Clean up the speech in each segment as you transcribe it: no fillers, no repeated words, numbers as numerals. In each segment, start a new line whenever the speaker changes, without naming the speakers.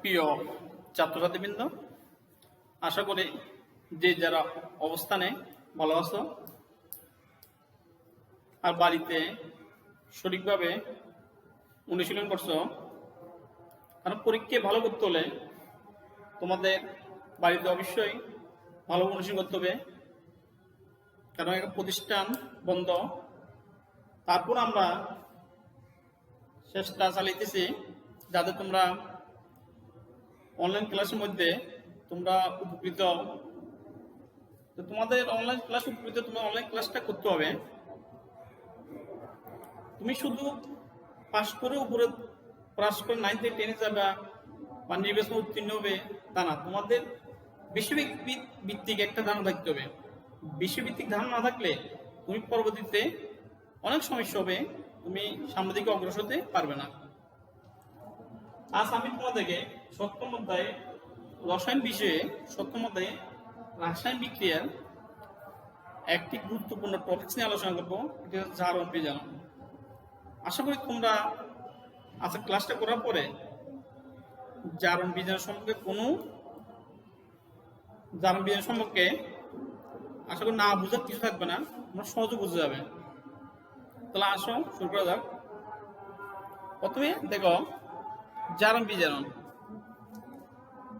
প্রিয় ছাত্রছাত্রীবৃন্দ, আশা করি যে যারা অবস্থানে ভালো আছো আর বাড়িতে সঠিকভাবে অনুশীলন করছো। কারণ পরীক্ষায় ভালো করতে হলে তোমাদের বাড়িতে অবশ্যই ভালো অনুশীলন করতে হবে, কারণ একটা প্রতিষ্ঠান বন্ধ। তারপর আমরা চেষ্টা চালাইতেছি যাতে তোমরা অনলাইন ক্লাসের মধ্যে তোমরা উপকৃত। তো তোমাদের অনলাইন ক্লাস উপকৃত, তোমার অনলাইন ক্লাসটা করতে হবে। তুমি শুধু পাস করে উপরে পাস করে 9 থেকে 10 যাবে বা নির্বাচন উত্তীর্ণ হবে তা না, তোমাদের বিষয়ভিত্তিক একটা ধারণা থাকতে হবে। বিষয়ভিত্তিক ধারণা না থাকলে তুমি পরবর্তীতে অনেক সমস্যা হবে, তুমি সামনের দিকে অগ্রসর হতে পারবে না। আজ আমি তোমাদেরকে সপ্তম অধ্যায়ে রসায়ন বিষয়ে সপ্তম অধ্যায়ে রাসায়নিক বিক্রিয়ার একটি গুরুত্বপূর্ণ টপিক নিয়ে আলোচনা করবো, এটা হচ্ছে জারণ বিজারণ। আশা করি তোমরা আজকে ক্লাসটা করার পরে জারণ বিজারণ সম্পর্কে আশা করি না বুঝার কিছু থাকবে না, তোমরা সহজে বুঝে যাবে। তাহলে আসো শুরু করা যাক। প্রথমে দেখো, জারণ বিজারণ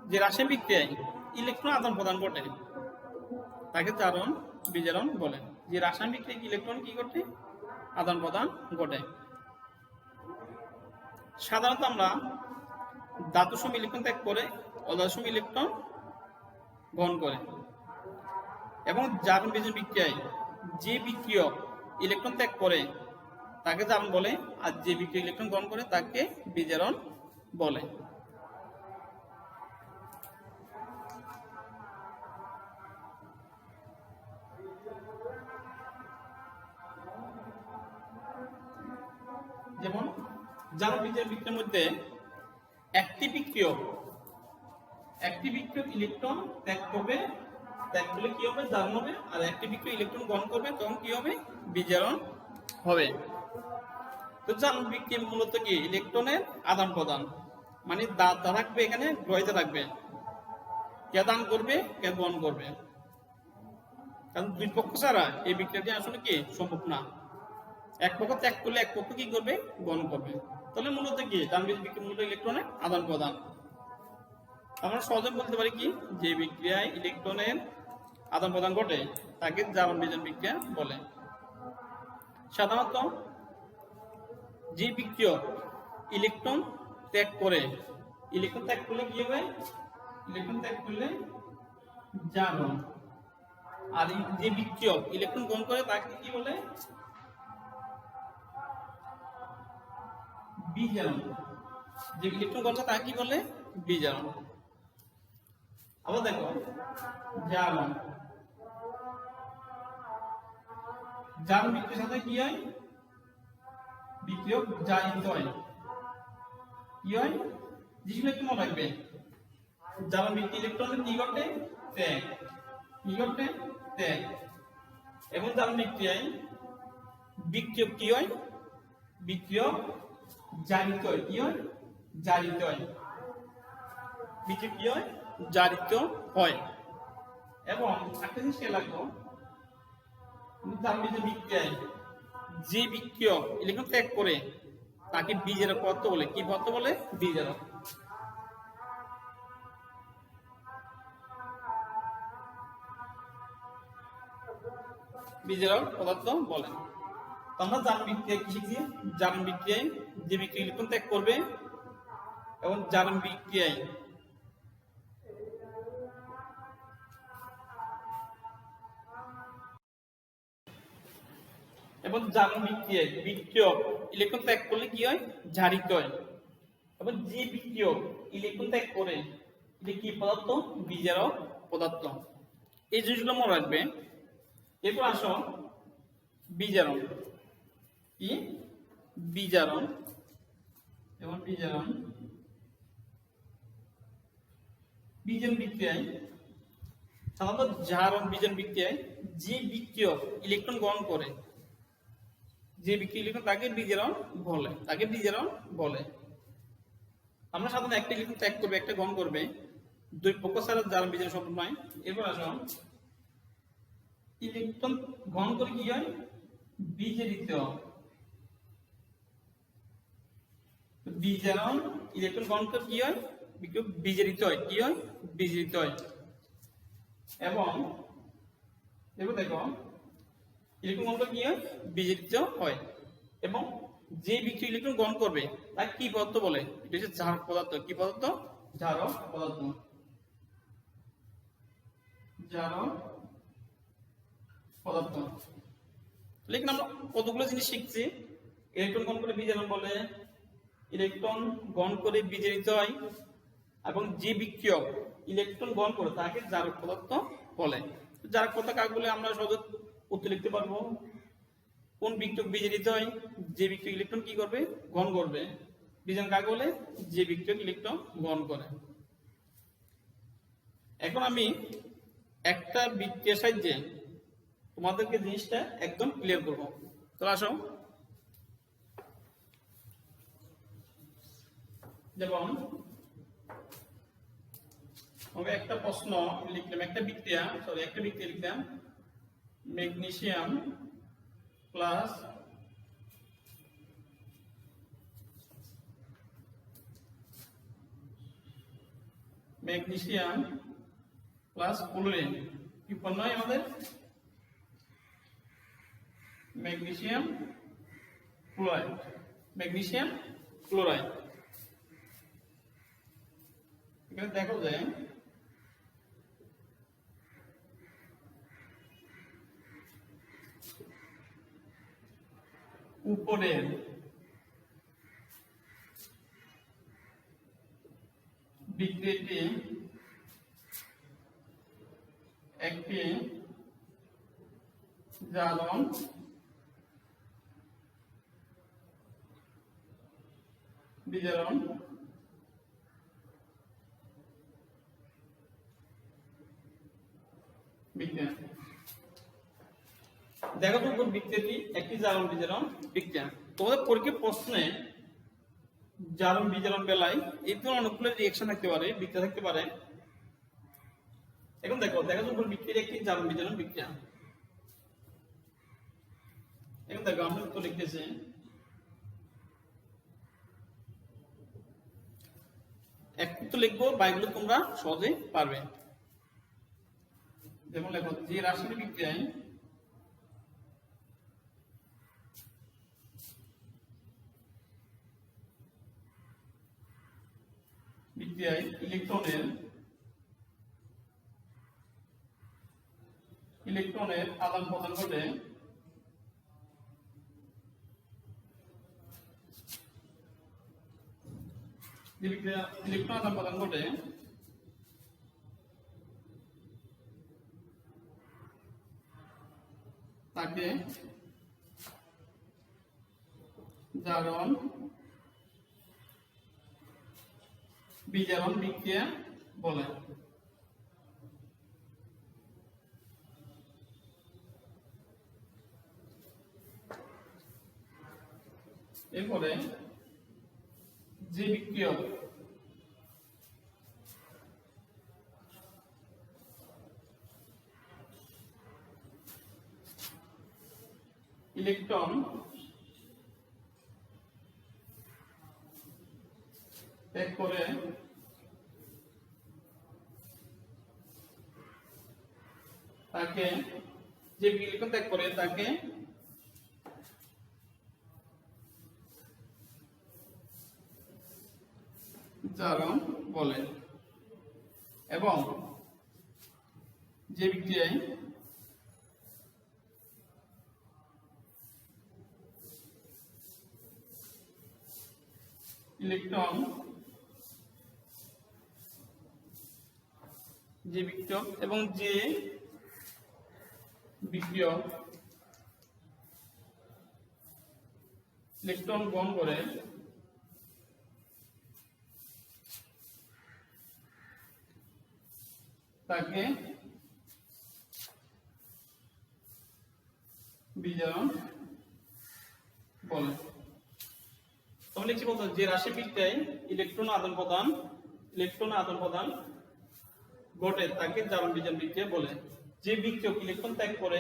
যে রাসায়নিক বিক্রিয়ায় ইলেকট্রন আদান প্রদান ঘটে তাকে জারণ বিজারণ বলে। যে রাসায়নিক বিক্রিয়ায় ইলেকট্রন কি ঘটে? আদান প্রদান ঘটে। সাধারণত আমরা ধাতু সম ইলেকট্রন ত্যাগ করে অধাতু সম ইলেকট্রন গ্রহণ করে, এবং জারণ বিজারণ বিক্রিয়ায় যে বিক্রিয়ক ইলেকট্রন ত্যাগ করে তাকে জারণ বলে, আর যে বিক্রিয়ক ইলেকট্রন গ্রহণ করে তাকে বিজারণ বলে। যেমন জারণ বিজারণ বিক্রিয়ার মধ্যে একটি বিক্রিয়ক ইলেকট্রন ত্যাগ করলে কি হবে? জারণ হবে। আর একটি বিক্রিয়ক ইলেকট্রন গ্রহণ করবে, তখন কি হবে? বিজারণ হবে। তো জারণ বিক্রিয়া মূলত কি? ইলেকট্রনের আদান প্রদান, মানে দাতা থাকবে, এখানে গ্রহিতা থাকবে, কে দান করবে কে গ্রহণ করবে। কারণ দুই পক্ষ ছাড়া এই বিক্রিয়াটি আসলে কি সম্ভব না। এক পক্ষ ত্যাগ করলে এক পক্ষ কি করবে? গ্রহণ করবে। তাহলে মূলত কি জারণ বিক্রিয়া মূলত ইলেকট্রনের আদান প্রদান। আমরা সহজে বলতে পারি কি, যে বিক্রিয়ায় ইলেকট্রনের আদান প্রদান ঘটে তাকে জারণ বিজারণ বিক্রিয়া বলে। সাধারণত যে বিক্রিয়ক ইলেকট্রন ত্যাগ করলে কি হবে? ইলেকট্রন ত্যাগ করলে জারণ। আর যে বিক্রিয়ক ইলেকট্রন গ্রহণ করে তাকে কি বলে? বিজারণ। যে ইলেকট্রন গ্রহণ করে তাকে কি বলে? বিজারণ। আবার দেখো, জারণ বিক্রিয়ার সাথে কি হয়? বিক্রিয়ক জারিত হয়। কি হয়? জিনিসগুলো একটু মনে রাখবে। জারণ বিক্রিয়া ইলেকট্রনের কি ঘটে? ত্যাগ। কি ঘটে? ত্যাগ। এবং জারণ বিক্রিয়ায় বিক্রিয়ক কি হয়? বিক্রিয়ক জারিত হয়। কি হয়? জারিত হয়। বিক্রিয়ক কি হয়? জারিত হয়। এবং একটা জিনিস খেয়াল রাখবো, জারণ বিক্রিয়া বিক্রিয়ায় যে বিক্রিয়ক ইলেকট্রন ত্যাগ করে তাকে বিজারক পদার্থ বলে। কি পদার্থ বলে? বিজারক। বিজারক পদার্থ বলে। আমরা জারণ বিক্রিয়া কি শিখছি? জারণ বিক্রিয়ায় যে বিক্রিয়া ইলেকট্রন ত্যাগ করবে এবং জারণ বিক্রিয়ায় বিক্রিয়ক ইলেকট্রন ত্যাগ করলে কি হয়? জারিত হয়। এবং যে বিক্রিয়ক ইলেকট্রন ত্যাগ করে এটা কি পদার্থ? বিজারক পদার্থ। এই জিনিসগুলো মনে রাখবে। এরপর আসো বিজারণ। কি? বিজারণ। এবং বিজারণ বিক্রিয়ায় সাধারণত জারণ বিজারণ বিক্রিয়ায় যে বিক্রিয়ক ইলেকট্রন গ্রহণ করে, যে বিক্রিয়া ইলেকট্রন তাকে বিজারণ বলে। আমরা সাধারণত একটা ইলেকট্রন ত্যাগ করবে, একটা গ্রহণ করবে, দুই পক্ষ ছাড়া জারণ বিজারণ সম্ভব নয়। এরপর আসো ইলেকট্রন গ্রহণ করে কি হয়, বিজারিত। বিজারণ ইলেকট্রন গ্রহণ করে কি হয়, বিজারিত হয়। কি হয়, বিজারিত হয়। এবং দেখো দেখো ইলেকট্রন গ্রহণ করে কি হয়, বিজারিত হয়। এবং যে বিক্রিয় ইলেকট্রন গ্রহণ করবে তাকে কি পদার্থ বলে, এটা হচ্ছে জারক পদার্থ। কি পদার্থ, জারক পদার্থ। জারক পদার্থ। লেকিন আমরা কতগুলো জিনিস শিখছি। ইলেকট্রন গ্রহণ করে বিজারণ বলে, ইলেকট্রন গ্রহণ করে বিজারিত হয়, এবং যে বিক্রিয়ক ইলেকট্রন গ্রহণ করে তাকে জারক পদার্থ বলে। জারক পদার্থ কাকে বলে আমরা সহজে উত্তর লিখতে পারবো। কোন বিক্রিয়ক বিজারিত হয়, যে বিক্রিয়ক ইলেকট্রন কি করবে, গ্রহণ করবে। বিজারণ কাকে বলে, যে বিক্রিয়ক ইলেকট্রন গ্রহণ করে। এখন আমি একটা বিক্রিয়ার সাহায্যে তোমাদেরকে জিনিসটা একদম ক্লিয়ার করবো। তো আসো, যেমন আমরা একটা প্রশ্ন লিখলাম, একটা বিক্রিয়া লিখলাম, ম্যাগনেসিয়াম প্লাস ক্লোরিন কি পণ্য হয় আমাদের, ম্যাগনেসিয়াম ক্লোরাইড। এখানে দেখো যে উপরের বিক্রিয়াটি একটি জারণ বিজারণ বিজ্ঞান। দেখো তো বিক্রিয়াটি একটি জারণ বিজারণ বিজ্ঞান। তোমাদের পরীক্ষার প্রশ্নে জারণ বিজারণ বেলায় এই ধরনের অনেকগুলো রিঅ্যাকশন থাকতে পারে, বিক্রিয়া থাকতে পারে। এখন দেখো তো বিক্রিয়া একটি জারণ বিজারণ বিজ্ঞান। এখন দেখো আমরা তো লিখতেছি একটু তো লিখবো, বাইগুলো তোমরা সহজে পারবে। যেমন লেখো, যে রাসায়নিক বিক্রিয়ায় ইলেকট্রনের আদান প্রদান ঘটে, ইলেকট্রন আদান প্রদান ঘটে তাকে জারণ বিজারণ বিক্রিয়া বলে। এরপরে যে বিক্রিয়ক ইলেকট্রন ত্যাগ করে তাকে, যে ইলেকট্রন ত্যাগ করে তাকে জারণ বলে। এবং যে বিক্রিয়ায় ইলেকট্রন যে বিক্রিয়ক এবং যে বিক্রিয়ক ইলেকট্রন গ্রহণ করে তাকে বিজারণ বলে। তাহলে কি বলতে যে রাশি বিক্রিয়ায় ইলেকট্রন আদান প্রদান ঘটে তাকে জারণ বিজারণ বিক্রিয়া বলে। যে বিক্রিয়ক ইলেকট্রন ত্যাগ করে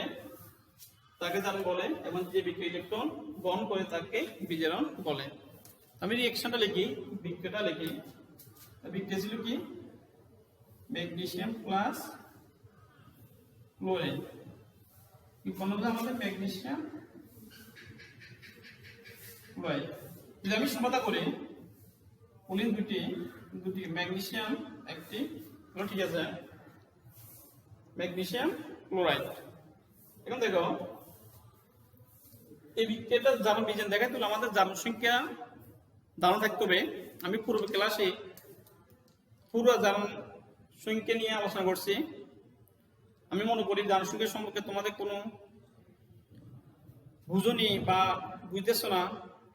তাকে জারণ বলে এবং যে বিক্রিয়ক ইলেকট্রন গ্রহণ করে তাকে বিজারণ বলে। আমি রিঅ্যাকশনটা লিখি, বিক্রিয়াটা লিখি। বিক্রিয়া ছিল কি? ম্যাগনেসিয়াম প্লাস ক্লোরিন কি বলবো আমাদের ম্যাগনেসিয়াম ক্লোরাইড। যদি আমি সমাধান করি ক্লোরিন দুটি ম্যাগনেসিয়াম একটি, ঠিক আছে, ম্যাগনেসিয়াম ক্লোরাইড। এখন দেখো এই বিক্রিয়াটা জারণ বিজারণ দেখায় তাহলে আমাদের জারণ সংখ্যা ধারণা থাকতে হবে। আমি পূর্ব ক্লাসে পুরো জারণ সংখ্যা নিয়ে আলোচনা করছি। আমি মনে করি জারণ সংখ্যা সম্পর্কে তোমাদের কোনো বুঝনি বা বুঝতেছ না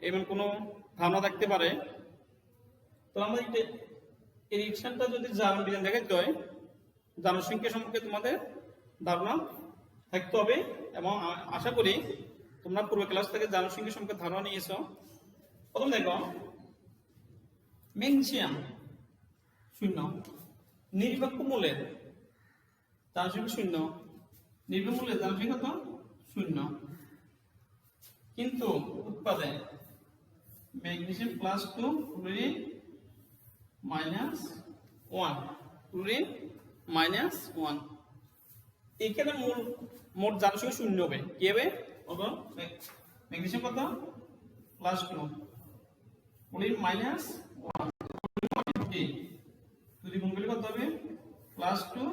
এমন কোনো ধারণা থাকতে পারে। তো আমাদের এই রিঅ্যাকশনটা যদি জারণ বিজারণ দেখাতে হয়, জারণ সংখ্যা সম্পর্কে তোমাদের ধারণা থাকতে হবে এবং আশা করি তোমরা পূর্ব ক্লাস থেকে জারণ সংখ্যা সম্পর্কে ধারণা নিয়েছো। প্রথম দেখো ম্যাগনেসিয়াম 0, নিরপেক্ষ মূলের জারণ সংখ্যা 0, নিরপেক্ষ মূলের জারণ সংখ্যা কত? 0। কিন্তু উৎপাদে ম্যাগনেসিয়াম +2 ক্লোরিন -1, ক্লোরিন -1। এখানে মোট জারণ সংখ্যা 0 হবে। কি হবে? ম্যাগনেসিয়াম কত? +2 ক্লোরিন -1, যদি গুণ করলে কত হবে? +2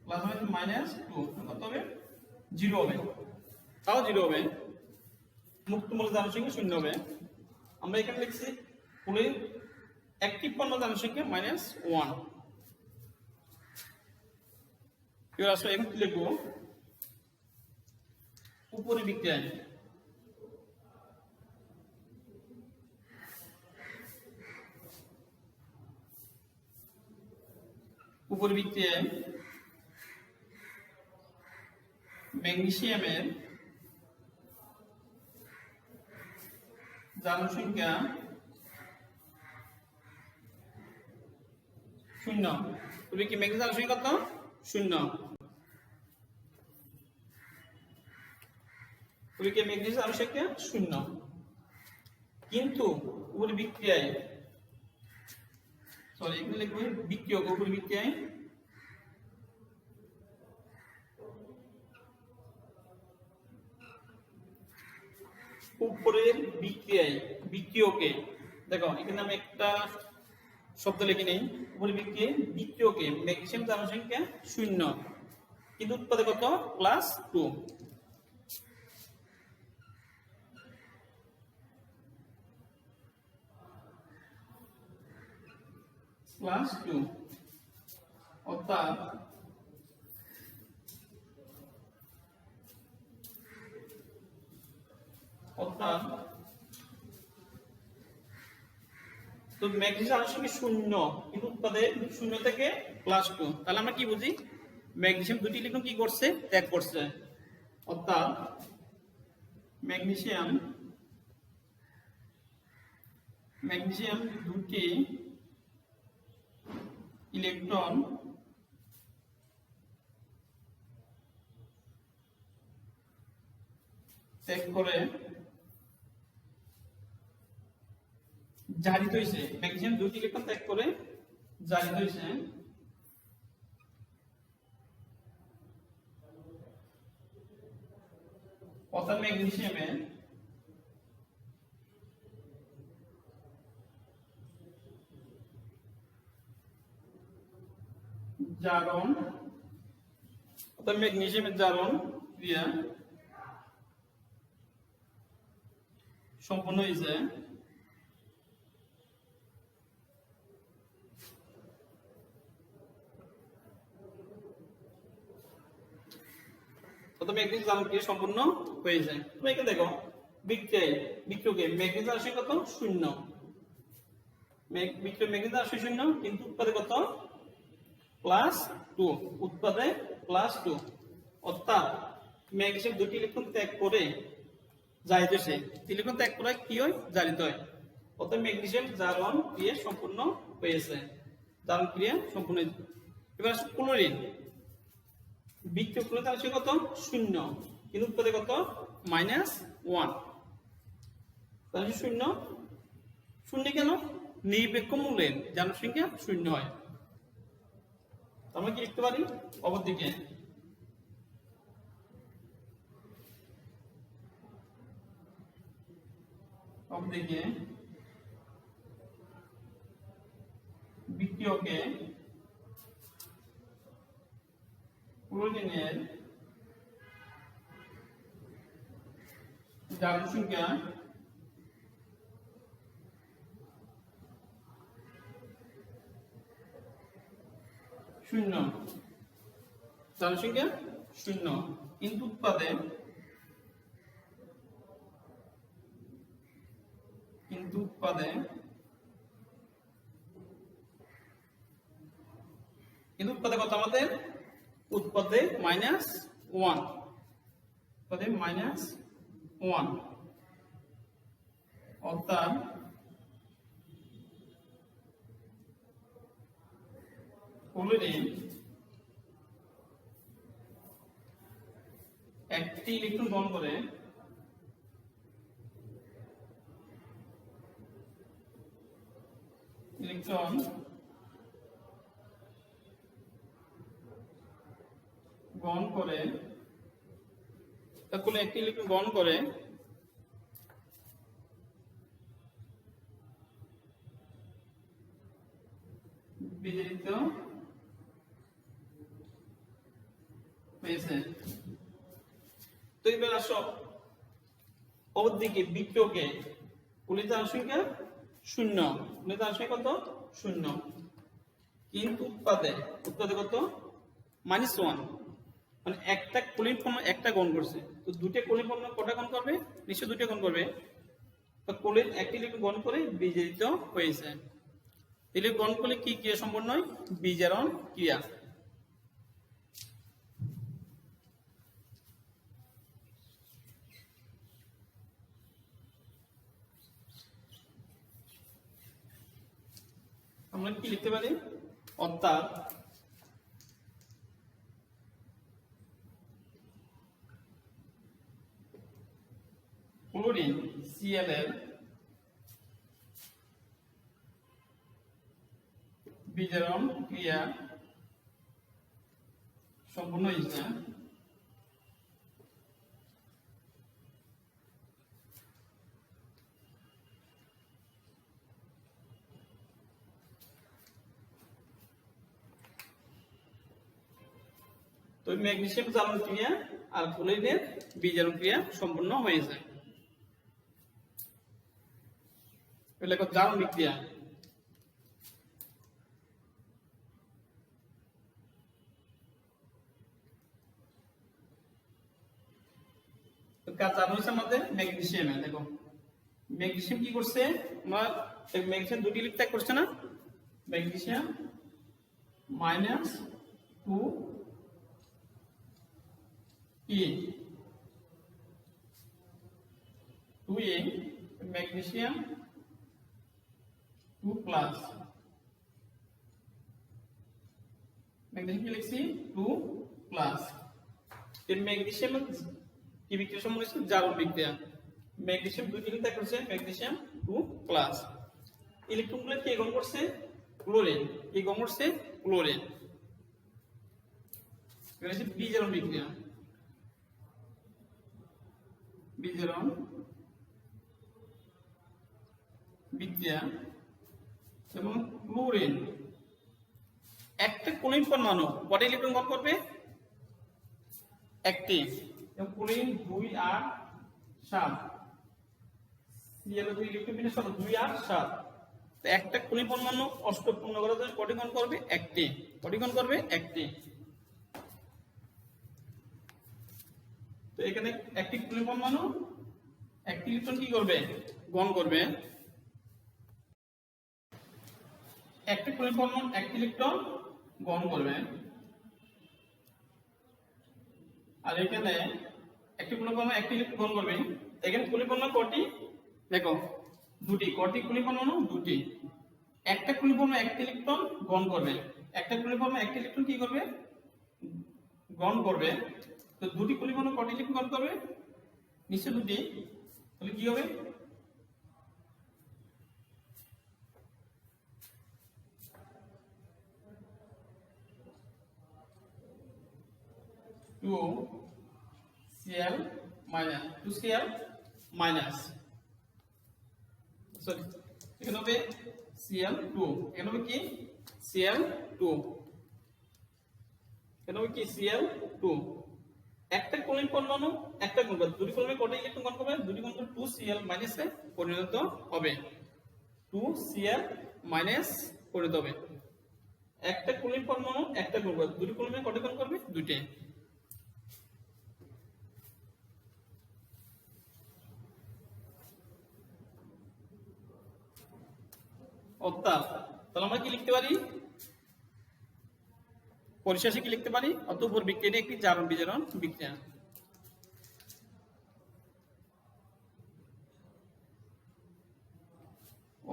+2 কত হবে? 0 হবে। তাও 0 হবে। মুক্ত মূলের জারণ সংখ্যা 0 হবে। আমরা এখানে লিখছি ক্লোরিন অ্যাক্টিভ পণ্য জারণ সংখ্যা -1। এবার আসলে এখন কি লিখবো? উপরে বিক্রিয়ায় ম্যাগনেসিয়ামের জারণ সংখ্যা 0। তবে কি ম্যাগনেসিয়াম জারণ সংখ্যা কত? 0। ম্যাগনেসিয়াম জারণ সংখ্যা 0। কিন্তু উপরে বিক্রিয়ায় এখানে লিখবো বিক্রিয়ক উপরে বিক্রিয়ায় বিক্রিয়কে দেখো এখানে আমি একটা শব্দ লিখে নেই। উপরে বিক্রিয়কে ম্যাগনেসিয়াম জারণ সংখ্যা 0 কিন্তু উৎপাদে কত? +2। অর্থাৎ তো ম্যাগনেসিয়াম জারণ সংখ্যা 0 কিন্তু উৎপাদে 0 থেকে +2। তাহলে আমরা কি বুঝি? ম্যাগনেসিয়াম দুটি ইলেকট্রন কি করছে? ত্যাগ করছে। অর্থাৎ ম্যাগনেসিয়াম দুটি ইলেকট্রন ত্যাগ করে জারিত হয়েছে। ম্যাগনেসিয়াম দুটি ইলেকট্রন ত্যাগ করে জারিত হয়েছে। অর্থাৎ ম্যাগনেসিয়ামের জারণ ক্রিয়া সম্পন্ন হয়েছে। ম্যাগনেসিয়াম জারণ ক্রিয়া সম্পন্ন হয়ে যায়। তুমি এখানে দেখো বিক্রিয়কে ম্যাগনেসিয়াম জারণ সংখ্যা কত? 0। ম্যাগনেসিয়াম জারণ সংখ্যা 0 কিন্তু উৎপাদে কত? +2। উৎপাদে +2। অর্থাৎ ম্যাগনেসিয়াম দুটি ইলেকট্রন ত্যাগ করে জারিত হয়েছে। ইলেকট্রন ত্যাগ করে কি হয়? জারিত হয়। অর্থাৎ ম্যাগনেসিয়াম জারণ ক্রিয়া সম্পূর্ণ হয়েছে, জারণ ক্রিয়া সম্পূর্ণ হয়েছে। এবার আসলে ক্লোরিন বিক্রিয়ক ক্লোরিন আছে কত 0, কিন্তু উৎপাদে কত -1, তাহলে 0 শূন্য কেন? নিরপেক্ষ মূলের জারণ সংখ্যা 0 হয়। আমরা কি লিখতে পারি অপরদিকে বিক্রিয়কে ক্লোরিনের জারণ সংখ্যা 0, জারণ সংখ্যা 0, কিন্তু উৎপাদে কত আমাদের উৎপাদে -1, উৎপাদে -1, অর্থাৎ ক্লোরিন একটি ইলেকট্রন গ্রহণ করে বিজড়িত হয়েছে। তো এবার আসো অপরদিকে বিক্রিয়কে ক্লোরিনের জারণ সংখ্যা 0, ক্লোরিনের জারণ সংখ্যা কত 0, কিন্তু উৎপাদে কত -1, মানে একটা ক্লোরিন পরমাণু একটা গ্রহণ করছে, তো দুটো ক্লোরিন পরমাণু কটা গ্রহণ করবে? নিশ্চয়ই দুটো গ্রহণ করবে। তো ক্লোরিন একটি ইলেকট্রন গ্রহণ করে বিজড়িত হয়েছে। ইলেকট্রন গ্রহণ করলে কি ক্রিয়া সম্পন্ন হয়? বিজারণ ক্রিয়া। আমরা কি লিখতে পারি? অর্থাৎ ক্লোরিন Cl এর বিজারণ ক্রিয়া সম্পূর্ণ হয়েছে। তো ম্যাগনেসিয়াম জারণ ক্রিয়া আর ক্লোরিনের বিজারণ ক্রিয়া সম্পূর্ণ হয়েছে। লেখো জারণ বিক্রিয়া। কাজ জারণ হচ্ছে আমাদের ম্যাগনেসিয়ামে। দেখো ম্যাগনেসিয়াম কি করছে? আমরা ম্যাগনেসিয়াম দুটি ইলেকট্রন ত্যাগ করছে না? Magnesium -2 E 2A, magnesium 2 plus, magnesium কি লিখছি 2 প্লাস। এই ম্যাগনেসিয়াম কি বিক্রিয়া সম্পন্ন হচ্ছে? জারণ বিক্রিয়া। ম্যাগনেসিয়াম দুই ইলেকট্রন ত্যাগ করছে, ম্যাগনেসিয়াম 2 প্লাস। ইলেকট্রনগুলো কে গ্রহণ করছে? ক্লোরিন। কি গ্রহণ করছে? ক্লোরিন। এটা হচ্ছে বিজারণ বিক্রিয়া। বিজারণ বিক্রিয়া এবং ক্লোরিন একটা ক্লোরিন পরমাণু কটা ইলেকট্রন গ্রহণ করবে? একটি। এবং ক্লোরিন 2 আর 7, Cl এর ইলেকট্রন বিন্যাস 2 আর 7। তো একটা ক্লোরিন পরমাণু অষ্টপূর্ণ করার জন্য কটি গ্রহণ করবে? একটি। কটি গ্রহণ করবে? একটি। তো এখানে একটি ক্লোরিন পরমাণু একটি ইলেকট্রন কি করবে? গ্রহণ করবে। একটি ক্লোরিন পরমাণু একটি ইলেকট্রন গ্রহণ করবে, আর এখানে একটি ক্লোরিন পরমাণু একটি ইলেকট্রন গ্রহণ করবে। এখানে ক্লোরিন পরমাণু কটি? দেখো দুটি, কটি কুলি পরমাণু? দুটি। একটা কুলি পরমাণু একটা ইলেকট্রন গ্রহণ করবে, একটা কুলি পরমাণু একটা ইলেকট্রন কি করবে? গ্রহণ করবে। তো দুটি কুলি পরমাণু কটি ইলেকট্রন গ্রহণ করবে? নিশ্চয় দুটি। তাহলে কি হবে? Two Cl minus, 2Cl minus, sorry এখানে হবে Cl2, এখানে হবে কি Cl2, এখানে হবে কি Cl2। একটা কোণের পরমাণু একটা গুণ করবে, দুটি পরমাণু কত ইলেকট্রন গ্রহণ করবে? দুটি গুণ করে 2Cl মাইনাসে পরিণত হবে, 2Cl মাইনাস পরিণত হবে। একটা কোণের পরমাণু একটা গুণ করবে, দুটি পরমাণু কত গুণ করবে? দুটি। অর্থাৎ তাহলে আমরা কি লিখতে পারি? পরিশেষে কি লিখতে পারি? অতঃপর বিক্রিয়াটি একটি জারণ বিজারণ বিক্রিয়া।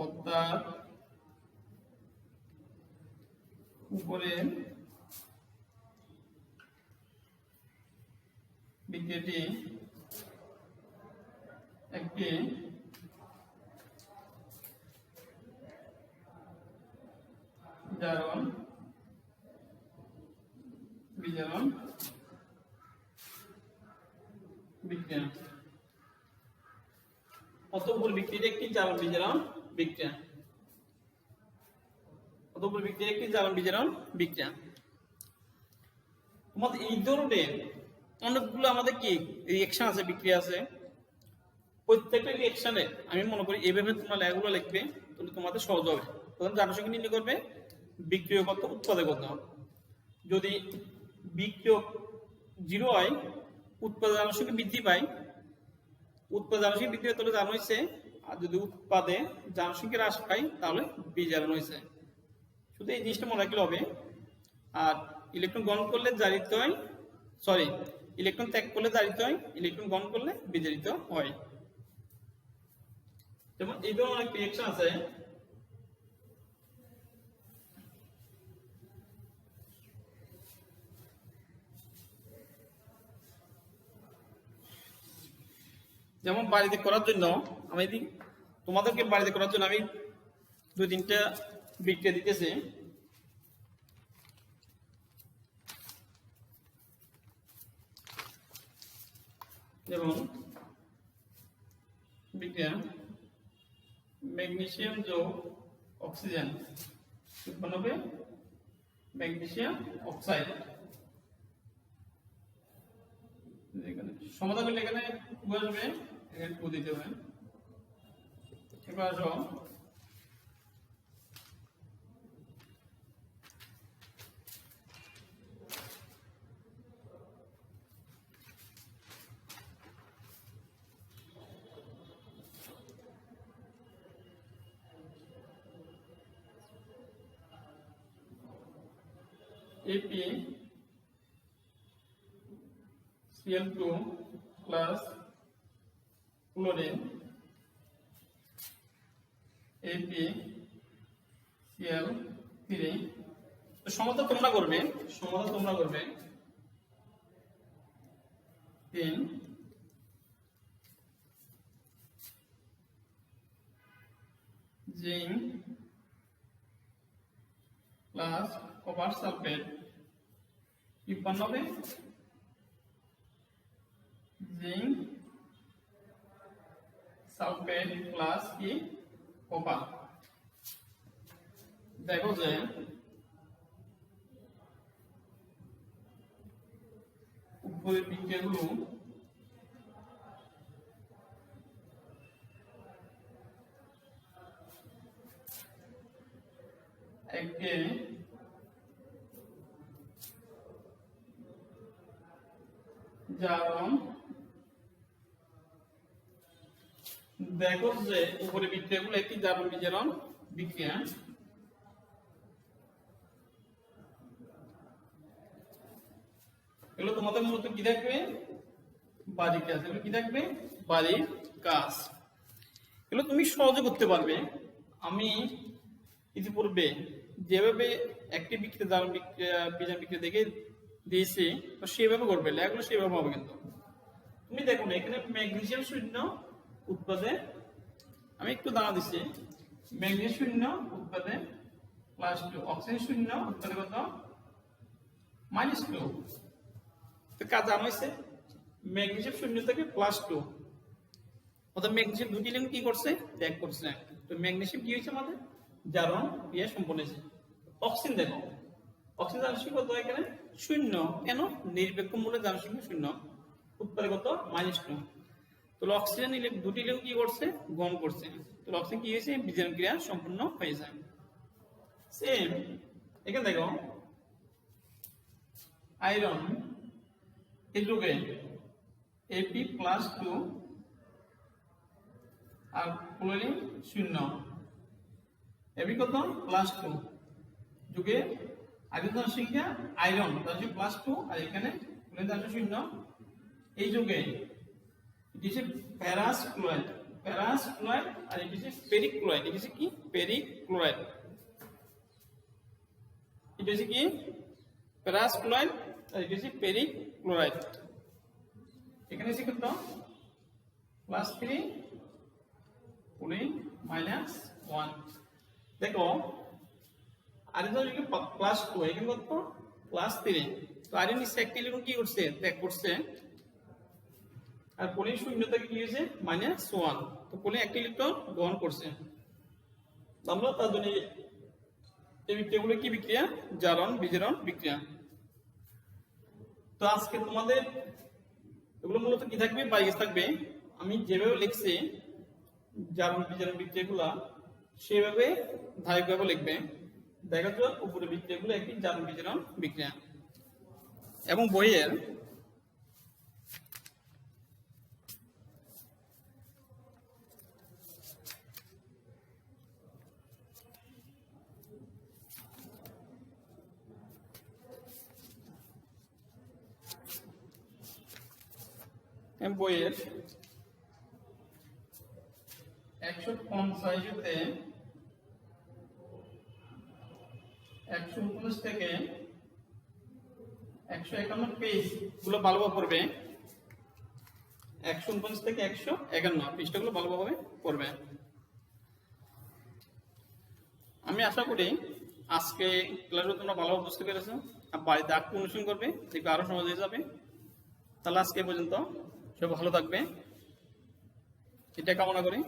অর্থাৎ উপরে বিক্রিয়াটি একটি জারণ বিজারণ বিক্রিয়া। অতঃপর বিক্রিয়াটি একটি জারণ বিজারণ বিক্রিয়া। অতঃপর বিক্রিয়া একটি জারণ বিজারণ বিক্রিয়া। তোমাদের এই ধরনের অনেকগুলো আমাদের কি রিঅ্যাকশন আছে, বিক্রিয়া আছে। প্রত্যেকটা রিঅ্যাকশনে আমি মনে করি এইভাবে তোমরা লেখাগুলো লিখবে, তাহলে তোমাদের সহজ হবে। প্রথম জারণ সংখ্যা নির্ণয় করবে, বিক্রিয়ক উৎপাদক। যদি বিক্রিয়ক 0 হয়, উৎপাদক জারণ সংখ্যা বৃদ্ধি পায়। উৎপাদক জারণ সংখ্যা বৃদ্ধি হয় তাহলে জারণ হয়েছে, আর যদি উৎপাদে জারণ সংখ্যা হ্রাস পায় তাহলে বিজারণ হয়েছে। শুধু এই জিনিসটা মনে রাখলে হবে। আর ইলেকট্রন গ্রহণ করলে জারিত হয়, সরি ইলেকট্রন ত্যাগ করলে জারিত হয়, ইলেকট্রন গ্রহণ করলে বিজারিত হয়। যেমন এই ধরনের অনেক রিঅ্যাকশন আছে। যেমন বাড়িতে করার জন্য আমি তোমাদেরকে বাড়িতে করার জন্য আমি 2-3টা বিক্রিয়া দিতেছি। যেমন বিক্রিয়া ম্যাগনেসিয়াম যোগ অক্সিজেন উৎপন্ন হবে ম্যাগনেসিয়াম অক্সাইড। সমাধান করলে এখানে 2 আসবে, এখানে 2 দিতে হবে। এবার আসো ApCl2 প্লাস ক্লোরিন ApCl3। তো সমাধান তোমরা করবে, 3 জিঙ্ক প্লাস কপার সালফেট কি উৎপন্ন হবে? জিঙ্ক সালফেট প্লাস কি কপার। দেখো যে উপরের বিক্রিয়াগুলো একটি জারণ, দেখো যে উপরে বিক্রিয়াগুলো একটি জারণ বিজারণ বিক্রিয়া। এগুলো তোমাদের মূলত কি থাকবে? বাড়ির কাজ। এগুলো কি থাকবে? বাড়ির কাজ। এগুলো তুমি সহজে করতে পারবে। আমি ইতিপূর্বে যেভাবে একটি বিক্রিয়া জারণ বিজারণ বিক্রিয়া দেখে দিয়েছি তো সেভাবে করবে, লেখাগুলো সেভাবে হবে। কিন্তু তুমি দেখো না এখানে ম্যাগনেসিয়াম শূন্য উৎপাদে আমি একটু দাঁড়া দিচ্ছি, ম্যাগনেসিয়াম শূন্য উৎপাদে +2, অক্সিজেন শূন্য উৎপাদে কত -2। তো কাজ জানা হয়েছে ম্যাগনেসিয়াম শূন্য থেকে +2, অর্থাৎ ম্যাগনেসিয়াম দুটি ইলেকট্রন কি করছে ত্যাগ করছে। তো ম্যাগনেসিয়াম কি হয়েছে আমাদের জারণ ক্রিয়া সম্পন্ন হয়েছে। অক্সিজেন দেখো, অক্সিজেন জারণ সংখ্যা কত এখানে শূন্য, কেন নিরপেক্ষ মূল্যে জারণ সংখ্যা শূন্য, উৎপাদে কত -2। তো অক্সিজেন দুটি ইলেকট্রন কি করছে গ্রহণ করছে, তো অক্সিজেন কি হয়েছে বিজারণ ক্রিয়া সম্পন্ন হয়ে যায়। সেম এখানে দেখো আয়রন এই যুগে Ap+2 আর ক্লোরিন শূন্য, এবি কত +2 যুগে আয়রন সংখ্যা আয়রন +2 আর এখানে ক্লোরিন শূন্য। এই যুগে এটি হচ্ছে ফেরাস ক্লোরাইড আর এটি হচ্ছে ফেরিক ক্লোরাইড। এটি হচ্ছে কি ফেরিক ক্লোরাইড, এটা হচ্ছে কি ফেরাস ক্লোরাইড আর এটা হচ্ছে ফেরিক ক্লোরাইড। এখানে হচ্ছে কত +3 ক্লোরিন -1। দেখো আয়রন হচ্ছে +2, এখানে কত +3। তো আয়রন নিচে একটা ইলেকট্রন কি করছে ত্যাগ করছে, আর ক্লোরিন শূন্য থেকে কি হয়েছে -1। তো ক্লোরিন একটা ইলেকট্রন গ্রহণ করছে। আমরা তার জন্য এই বিক্রিয়াগুলো কি বিক্রিয়া জারণ বিজারণ বিক্রিয়া। তো আজকে তোমাদের এগুলো মূলত কি থাকবে বাইরে থাকবে, আমি যেভাবে লিখছি জারণ বিজারণ বিক্রিয়াগুলো সেভাবে ধারাবাহিকভাবে লিখবে। দেখা যাক উপরে বিক্রিয়াগুলো একটি জারণ বিজারণ বিক্রিয়া। এবং বইয়ের বইয়ের 150তে 119 থেকে 151 পেজ গুলো ভালোভাবে পড়বে। 149 থেকে 151 পৃষ্ঠাগুলো ভালোভাবে পড়বে। আমি আশা করি আজকে ক্লাসে তোমরা ভালোভাবে বুঝতে পেরেছো, আর বাড়িতে আরেকটু অনুশীলন করবে, দেখবে আরো সহজ হয়ে যাবে। তাহলে আজকে পর্যন্ত সব ভালো থাকবে এটা কামনা করি।